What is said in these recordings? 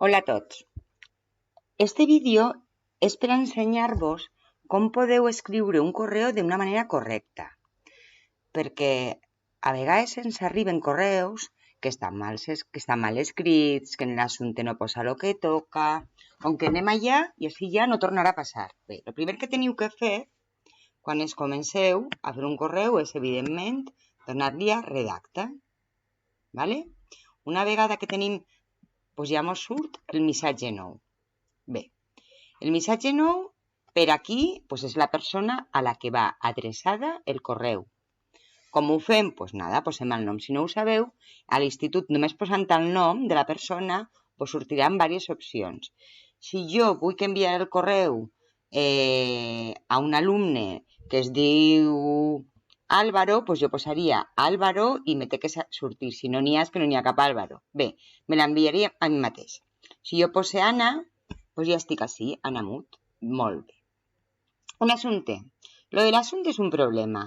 Hola a tots. Este vídeo és per ensenyar-vos com podeu escriure un correu d'una manera correcta, perquè a vegades ens arriben correus que estan mal escrits, que en l'assumpte no posa el que toca, aunque anem allà i així ja no tornarà a passar. Bé, el primer que teniu que fer quan es comenceu a fer un correu és, evidentment, donar-li a redacta. ¿Vale? Una vegada que tenim, doncs ja ens surt el missatge nou. Bé, el missatge nou per aquí doncs és la persona a la que va adreçada el correu. Com ho fem? Doncs nada, posem el nom. Si no ho sabeu, a l'institut només posant el nom de la persona doncs sortiran diverses opcions. Si jo vull que enviar el correu a un alumne que es diu Álvaro, doncs jo posaria Álvaro i me té que sortir. Si no n'hi ha, és que no n'hi ha cap Álvaro. Bé, me l'enviaria a mi mateix. Si jo pose Anna, doncs ja estic així, Anna Mut. Molt bé. Un assumpte. Lo de l'assumpte és un problema,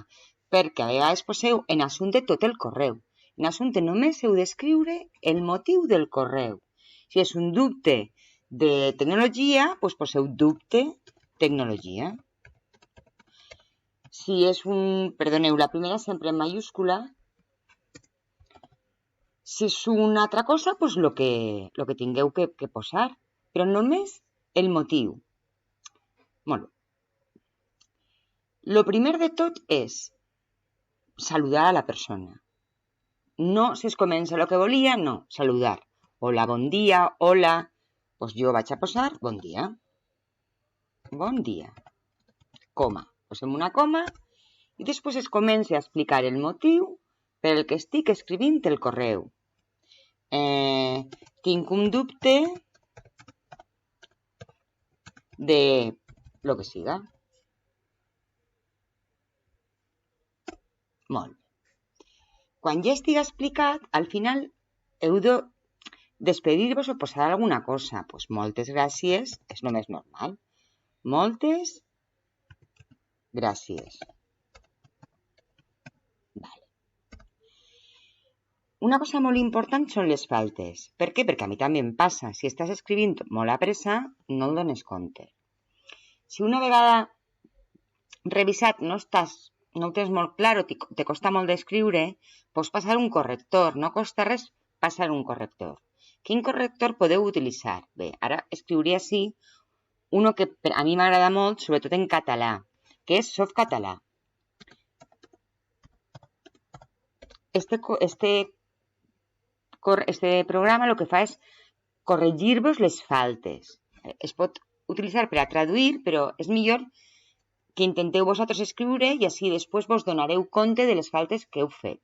perquè a vegades poseu en assumpte tot el correu. En assumpte només heu d'escriure el motiu del correu. Si és un dubte de tecnologia, doncs poseu dubte tecnologia. Si és perdoneu, la primera sempre en mayúscula. Si és una altra cosa, doncs lo que tingueu que posar, però només el motiu. Molt bé. Lo primer de tot és saludar a la persona. No si es comença el que volia, no, saludar. Hola, bon dia, hola. Doncs jo vaig a posar bon dia. Bon dia. Coma. Posem una coma i després es comença a explicar el motiu per el que estic escrivint el correu. Tinc un dubte de lo que siga. Molt bé. Quan ja estigui explicat, al final heu de despedir-vos o posar alguna cosa. Pues moltes gràcies, és el més normal. Moltes gràcies. Vale. Una cosa molt important són les faltes. Per què? Perquè a mi també em passa. Si estàs escrivint molt a pressa, no el dones compte. Si una vegada revisat no ho tens molt clar o te costa molt d'escriure, pots passar un corrector. No costa res passar un corrector. Quin corrector podeu utilitzar? Bé, ara escriuré així uno que a mi m'agrada molt, sobretot en català, que és Softcatalà. Este programa el que fa és corregir-vos les faltes. Es pot utilitzar per a traduir, però és millor que intenteu vosaltres escriure i així després vos donareu compte de les faltes que heu fet.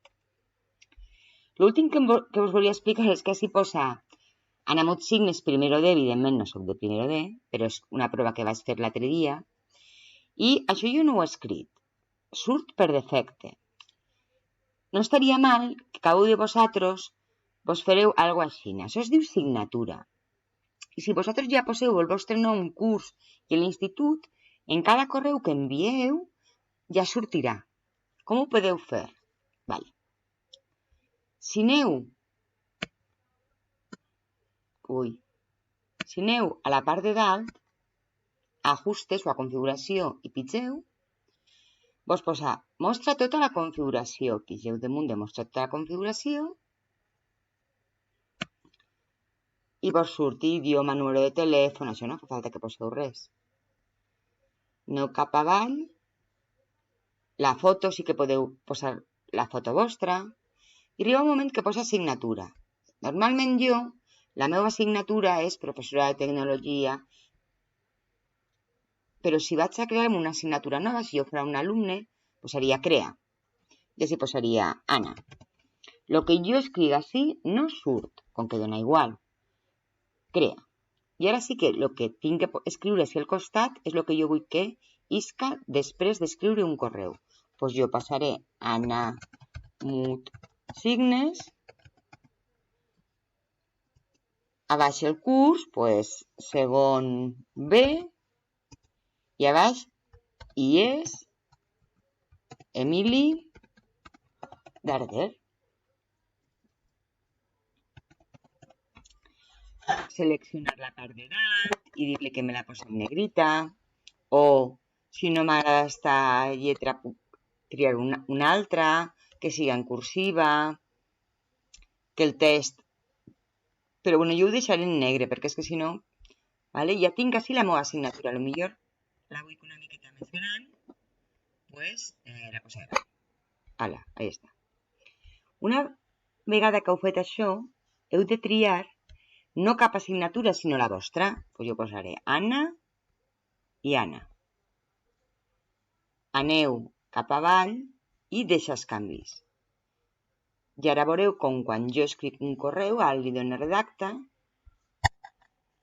L'últim que us volia explicar és que així posa Anna Mut Signes primero D, evidentment no soc de primero D, però és una prova que vaig fer l'altre dia, i això jo no ho he escrit, surt per defecte. No estaria mal que cada un de vosaltres vos fareu alguna cosa així. Això es diu signatura. I si vosaltres ja poseu el vostre nom, curs i l'institut, en cada correu que envieu ja sortirà. Com ho podeu fer? Vale. Si aneu a la part de dalt, a ajustes o a configuració i pitgeu, vos posa mostra tota la configuració. Pigeu damunt de mostra tota la configuració i vos surt idioma, número de telèfon, això no fa falta que poseu res. Aneu cap avall, la foto sí que podeu posar la foto vostra i arriba un moment que posa signatura. Normalment la meva signatura és professora de tecnologia, però si vaig a crear una assignatura nova, si jo fos un alumne, posaria crea. I així posaria Anna. El que jo escriga així no surt, com que dona igual. Crea. I ara sí que el que tinc que escriure així al costat és el que jo vull que isca després d'escriure un correu. Doncs jo passaré Anna Mut Signes, a baix el curs, doncs segon B, i a baix IES Emili Darder. seleccionar la part d'edat i dir-li que me la posi en negrita, o si no m'agrada esta lletra puc triar una altra, que siga en cursiva, que el text... Però bueno, jo ho deixaré en negre, perquè és que si no... Vale? Ja tinc així la meva assignatura. A lo millor la vull una miqueta més gran, pues la posaré gran. Hala, ahí està. Una vegada que heu fet això, heu de triar no cap assignatura, sinó la vostra. Pues jo posaré Anna i Anna. Aneu cap avall i deixa els canvis. I ara veureu com quan jo escric un correu, li dono redacta,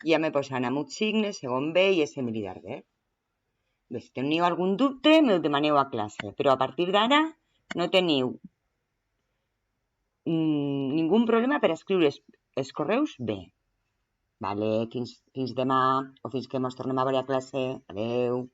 ja me posa Namut Signes, segon B i és Emili Darder. Bé, si teniu algun dubte, me ho demaneu a classe, però a partir d'ara no teniu ningú problema per escriure els correus bé. Vale, fins demà o fins que ens tornem a veure a classe. Adeu.